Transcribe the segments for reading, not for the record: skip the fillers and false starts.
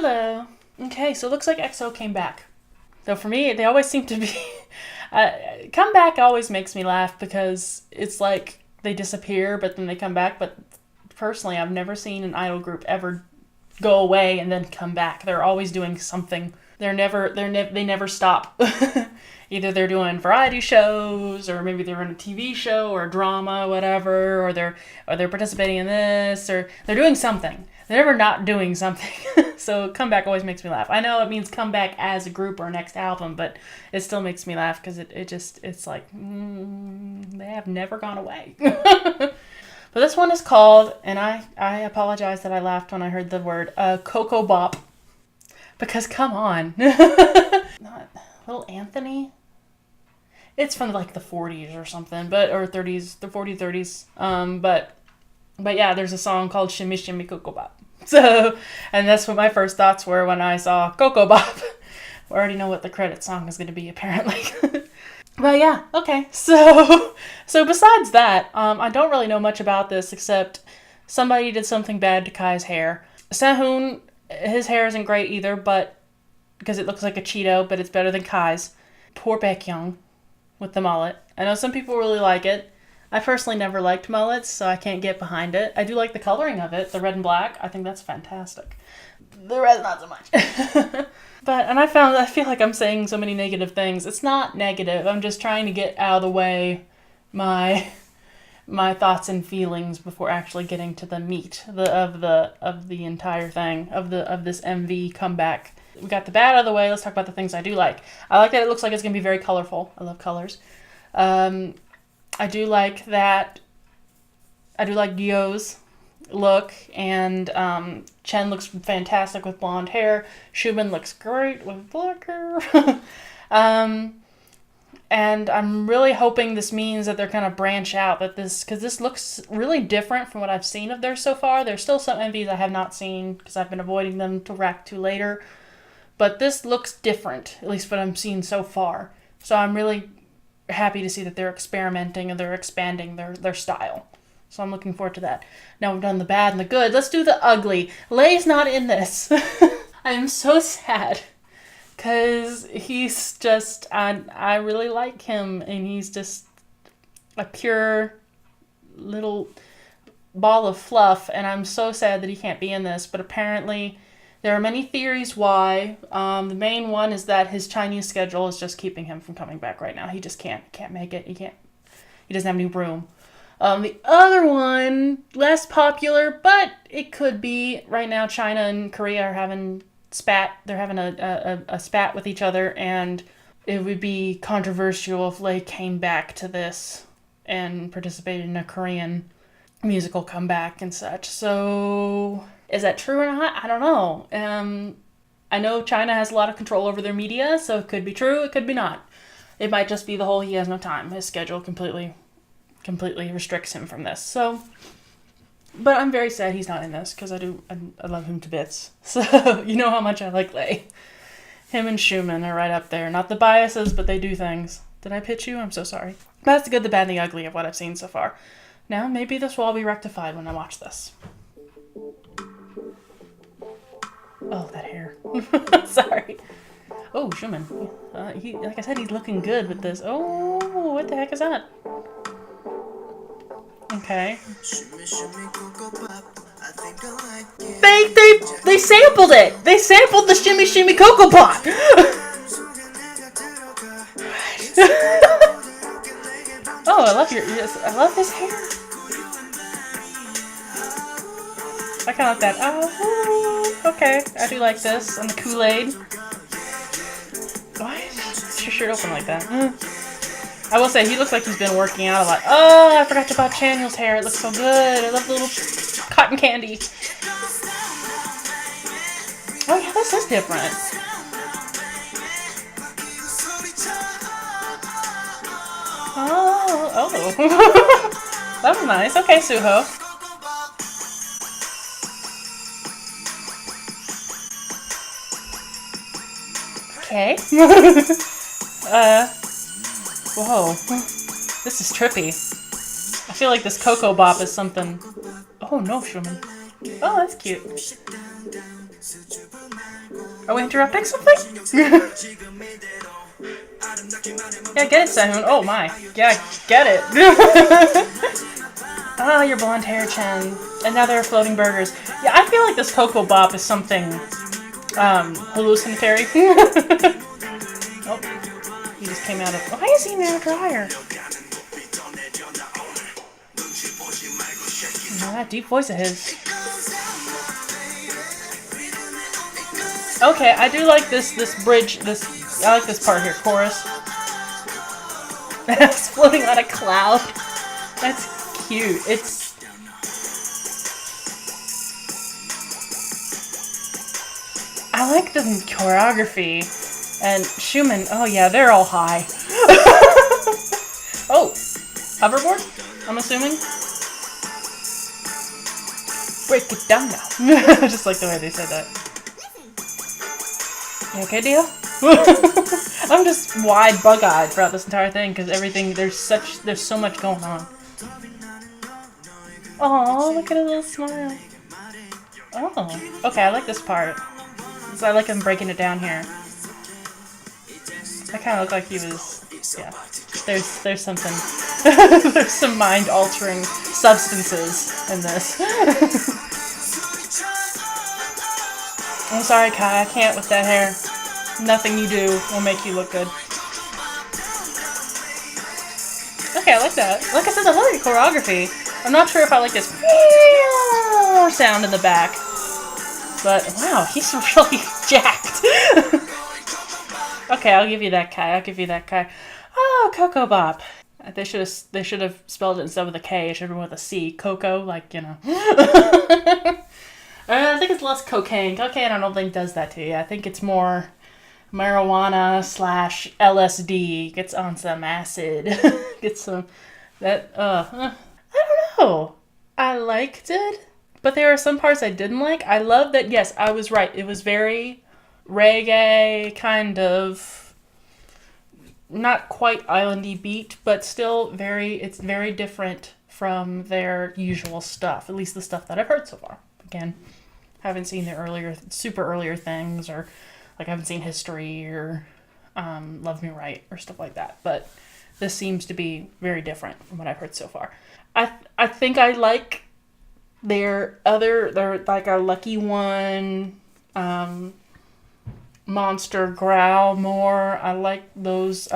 Hello. Okay, so it looks like EXO came back. Though for me, they always seem to be... comeback always makes me laugh because it's like they disappear, but then they come back. But personally, I've never seen an idol group ever go away and then come back. They're always doing something. They never stop. Either they're doing variety shows, or maybe they're in a TV show or a drama, whatever, or they're participating in this, or they're doing something. They're never not doing something. So comeback always makes me laugh. I know it means comeback as a group or next album, but it still makes me laugh because it's like they have never gone away. But this one is called, and I apologize that I laughed when I heard the word Ko Bop, because come on, not Little Anthony. It's from like the 40s or something, or 30s, the 40s, 30s. But yeah, there's a song called Shimmy Shimmy Ko Bop. So, and that's what my first thoughts were when I saw Ko Bop. We already know what the credit song is going to be, apparently. But yeah, okay. So besides that, I don't really know much about this except somebody did something bad to Kai's hair. Sehun, his hair isn't great either, but because it looks like a Cheeto, but it's better than Kai's. Poor Baekhyun with the mullet. I know some people really like it. I personally never liked mullets, so I can't get behind it. I do like the coloring of it, the red and black. I think that's fantastic. The red, not so much. And I feel like I'm saying so many negative things. It's not negative. I'm just trying to get out of the way my thoughts and feelings before actually getting to the meat of the entire thing of this MV comeback. We got the bad out of the way. Let's talk about the things I do like. I like that it looks like it's gonna be very colorful. I love colors. I do like that. I do like Yo's look, and Chen looks fantastic with blonde hair. Xiumin looks great with black hair. And I'm really hoping this means that they're going to branch out, because this looks really different from what I've seen of theirs so far. There's still some MVs I have not seen because I've been avoiding them to react to later. But this looks different, at least what I'm seeing so far. So I'm really happy to see that they're experimenting and they're expanding their style. So I'm looking forward to that. Now we've done the bad and the good. Let's do the ugly. Lay's not in this. I am so sad. Because he's just, I really like him, and he's just a pure little ball of fluff, and I'm so sad that he can't be in this, but apparently there are many theories why. The main one is that his Chinese schedule is just keeping him from coming back right now. He just can't make it. He doesn't have any room. The other one, less popular, but it could be. Right now, China and Korea are having spat. They're having a spat with each other, and it would be controversial if Lay came back to this and participated in a Korean musical comeback and such. So is that true or not? I don't know. I know China has a lot of control over their media, so it could be true, it could be not. It might just be the whole he has no time. His schedule completely restricts him from this. So, but I'm very sad he's not in this, because I love him to bits. So, you know how much I like Lay. Him and Xiumin are right up there. Not the biases, but they do things. Did I pitch you? I'm so sorry. But that's the good, the bad, and the ugly of what I've seen so far. Now, maybe this will all be rectified when I watch this. Oh, that hair. Sorry. Oh, Xiumin. Like I said, he's looking good with this. Oh, what the heck is that? Okay. They sampled it. They sampled the Shimmy Shimmy Ko Bop. Oh, I love his hair. I kind of like that. Oh, okay. I do like this. And the Kool-Aid. Why is your shirt open like that? I will say, he looks like he's been working out a lot. Oh, I forgot about Chanyeol's hair. It looks so good. I love the little cotton candy. Oh, yeah, this is different. Oh. That was nice. Okay, Suho. Okay. Whoa. This is trippy. I feel like this Ko Bop is something... Oh, no, Xiumin. Oh, that's cute. Are we interrupting something? Yeah, get it, Sehun. Oh my. Yeah, get it. Oh, your blonde hair, Chen. And now there are floating burgers. Yeah, I feel like this Ko Bop is something hallucinatory. Oh, he just came out of... Why is he in a dryer? Oh, that deep voice of his. Okay, I do like this bridge, I like this part here, chorus. It's floating on a cloud. That's cute. It's... I like the choreography. And Schumann, oh yeah, they're all high. Oh, hoverboard, I'm assuming? Break it down now. Just like the way they said that. You okay, Dio? I'm just wide bug-eyed throughout this entire thing because everything, there's so much going on. Oh, look at a little smile. Oh, okay, I like this part. So I like him breaking it down here. I kind of look like he was, yeah. There's something. There's some mind-altering substances in this. I'm sorry, Kai, I can't with that hair. Nothing you do will make you look good. Okay, I like that. Like I said, I like the choreography. I'm not sure if I like this sound in the back. But, wow, he's really jacked. Okay, I'll give you that, Kai. I'll give you that, Kai. Oh, Ko Bop. They should have spelled it instead with a K. It should have been with a C. Coco, like, you know. I think it's less cocaine. Cocaine, I don't think does that to you. I think it's more marijuana / LSD. Gets on some acid. Gets some that. I don't know. I liked it, but there are some parts I didn't like. I love that. Yes, I was right. It was very reggae, kind of not quite islandy beat, but still it's very different from their usual stuff. At least the stuff that I've heard so far. Again, haven't seen the super earlier things, or like I haven't seen History or Love Me Right or stuff like that. But this seems to be very different from what I've heard so far. I think I like they're like a Lucky One, Monster, Growl more. I like those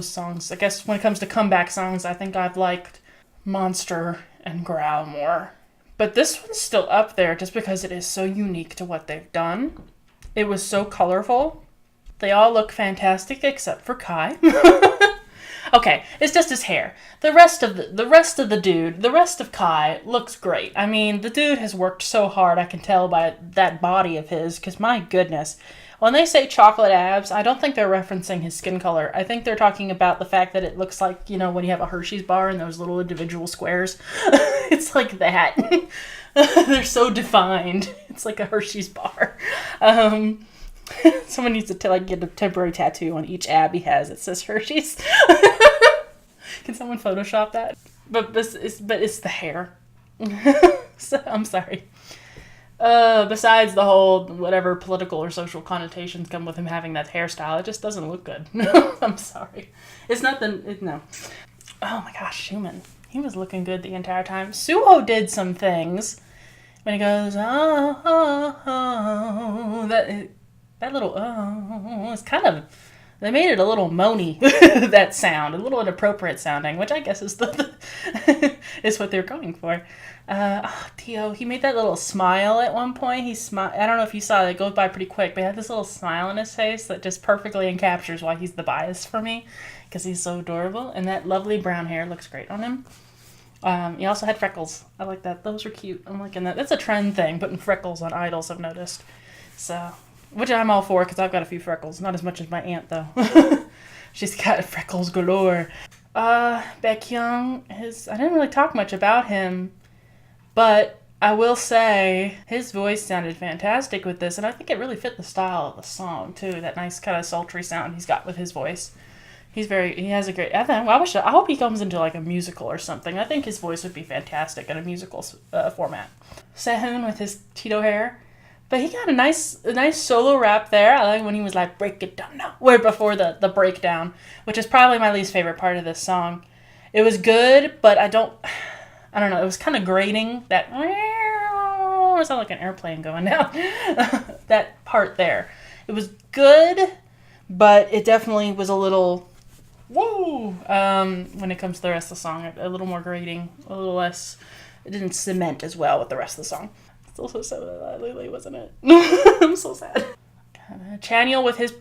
songs. I guess when it comes to comeback songs, I think I've liked Monster and Growl more. But this one's still up there just because it is so unique to what they've done. It was so colorful. They all look fantastic except for Kai. Okay, it's just his hair. The rest of Kai looks great. I mean, the dude has worked so hard, I can tell by that body of his, because my goodness. When they say chocolate abs, I don't think they're referencing his skin color. I think they're talking about the fact that it looks like, you know, when you have a Hershey's bar and those little individual squares. It's like that. They're so defined. It's like a Hershey's bar. Someone needs to like get a temporary tattoo on each ab he has that says Hershey's. Can someone Photoshop that? But it's the hair. So, I'm sorry. Besides the whole whatever political or social connotations come with him having that hairstyle, it just doesn't look good. I'm sorry. It's not no. Oh my gosh, Schumann. He was looking good the entire time. Suho did some things when he goes, oh, that little, oh, it's kind of, they made it a little moany, that sound, a little inappropriate sounding, which I guess is is what they're going for. Tio, he made that little smile at one point. I don't know if you saw it goes by pretty quick, but he had this little smile on his face that just perfectly encaptures why he's the bias for me, because he's so adorable, and that lovely brown hair looks great on him. He also had freckles. I like that. Those are cute. I'm liking that. That's a trend thing, putting freckles on idols, I've noticed. So, which I'm all for, because I've got a few freckles. Not as much as my aunt, though. She's got freckles galore. Baekhyun, I didn't really talk much about him, but I will say his voice sounded fantastic with this, and I think it really fit the style of the song, too. That nice kind of sultry sound he's got with his voice. He has a great, I hope he comes into like a musical or something. I think his voice would be fantastic in a musical format. Sehun with his Cheeto hair. But he got a nice solo rap there. I like when he was like, break it down now. Way before the breakdown, which is probably my least favorite part of this song. It was good, but I don't know. It was kind of grating. That it sounded like an airplane going down. That part there. It was good, but it definitely was a little woo when it comes to the rest of the song. A little more grating, a little less. It didn't cement as well with the rest of the song. Still so sad that Lily wasn't it. I'm so sad. Chanyeol with his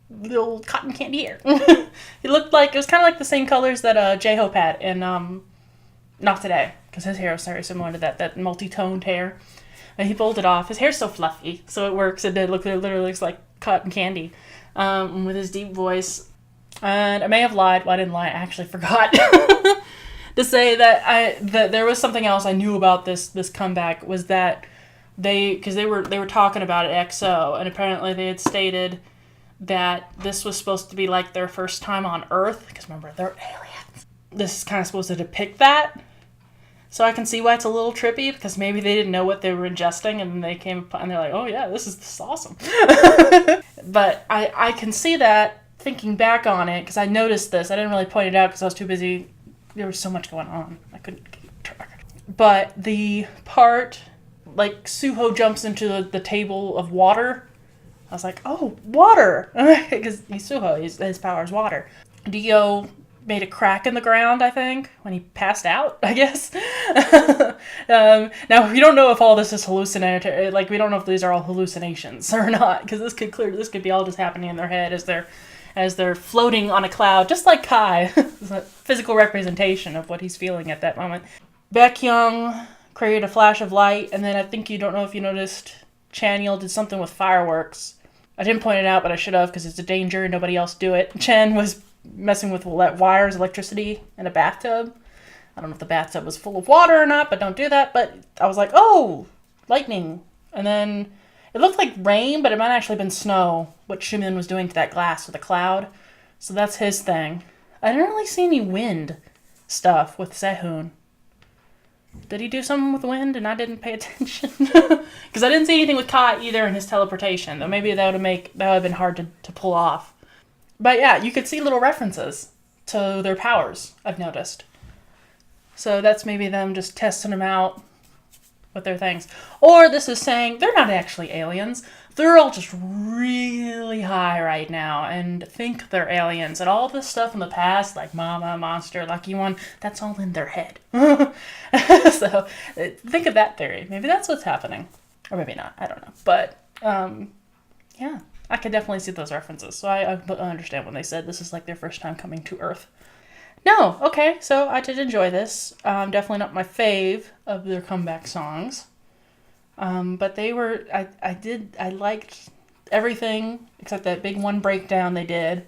little cotton candy hair. He looked like, it was kind of like the same colors that J-Hope had in Not Today, because his hair was very similar to that multi-toned hair. And he pulled it off. His hair's so fluffy, so it works. It literally looks like cotton candy with his deep voice. And I may have lied. Well, I didn't lie. I actually forgot to say that there was something else I knew about this comeback, was that they were talking about it EXO, and apparently they had stated that this was supposed to be like their first time on Earth, because remember, they're aliens. This is kind of supposed to depict that. So I can see why it's a little trippy, because maybe they didn't know what they were ingesting, and then they came and they're like, oh yeah, this is awesome. But I can see that thinking back on it, because I noticed this. I didn't really point it out because I was too busy. There was so much going on. I couldn't keep track. But the part, like, Suho jumps into the table of water. I was like, oh, water! Because he's Suho, his power is water. Dio made a crack in the ground, I think, when he passed out, I guess. Now, we don't know if all this is hallucinatory. Like, we don't know if these are all hallucinations or not, because this could be all just happening in their head as they're floating on a cloud, just like Kai. It's a physical representation of what he's feeling at that moment. Baekhyun created a flash of light, and then I think you don't know if you noticed, Chanyeol did something with fireworks. I didn't point it out, but I should have, because it's a danger and nobody else do it. Chen was messing with wires, electricity, in a bathtub. I don't know if the bathtub was full of water or not, but don't do that. But I was like, oh, lightning. And then it looked like rain, but it might have actually been snow, what Xiumin was doing to that glass with a cloud. So that's his thing. I didn't really see any wind stuff with Sehun. Did he do something with wind and I didn't pay attention? Because I didn't see anything with Kai either in his teleportation. Though maybe that would have been hard to pull off. But yeah, you could see little references to their powers, I've noticed. So that's maybe them just testing them out with their things. Or this is saying they're not actually aliens. They're all just really high right now and think they're aliens. And all this stuff in the past, like Mama, Monster, Lucky One, that's all in their head. So think of that theory. Maybe that's what's happening. Or maybe not. I don't know. But yeah, I could definitely see those references. So I understand when they said this is like their first time coming to Earth. No, okay, so I did enjoy this. Definitely not my fave of their comeback songs. But they were, I liked everything except that big one breakdown they did.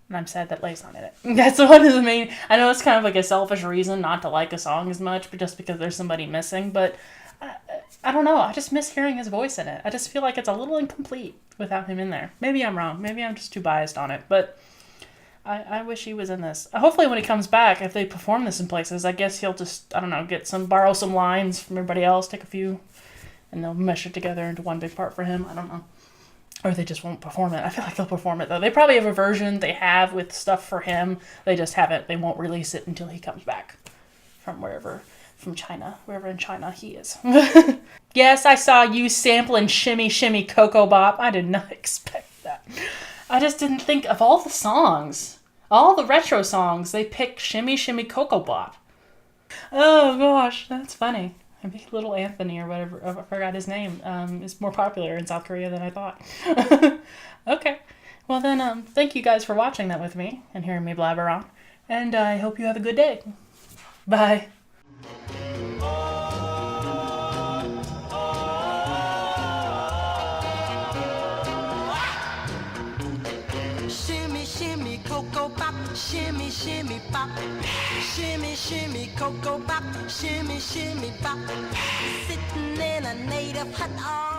And I'm sad that Lay's not in it. That's one of the main, I know it's kind of like a selfish reason not to like a song as much, but just because there's somebody missing. But I don't know, I just miss hearing his voice in it. I just feel like it's a little incomplete without him in there. Maybe I'm wrong. Maybe I'm just too biased on it. But I wish he was in this. Hopefully when he comes back, if they perform this in places, I guess he'll just, I don't know, borrow some lines from everybody else, take a few, and they'll mesh it together into one big part for him. I don't know. Or they just won't perform it. I feel like they'll perform it, though. They probably have a version they have with stuff for him. They just haven't. They won't release it until he comes back from China, wherever in China he is. Yes, I saw you sampling Shimmy Shimmy Ko Bop. I did not expect that. I just didn't think of all the songs. All the retro songs, they pick Shimmy Shimmy Ko Bop. Oh gosh, that's funny. Maybe Little Anthony or whatever, I forgot his name, is more popular in South Korea than I thought. Okay. Well then, thank you guys for watching that with me and hearing me blabber on. And I hope you have a good day. Bye. Ko Bop, shimmy, shimmy, bop. Shimmy, shimmy, Ko Bop, shimmy, shimmy, bop. Sitting in a native hut all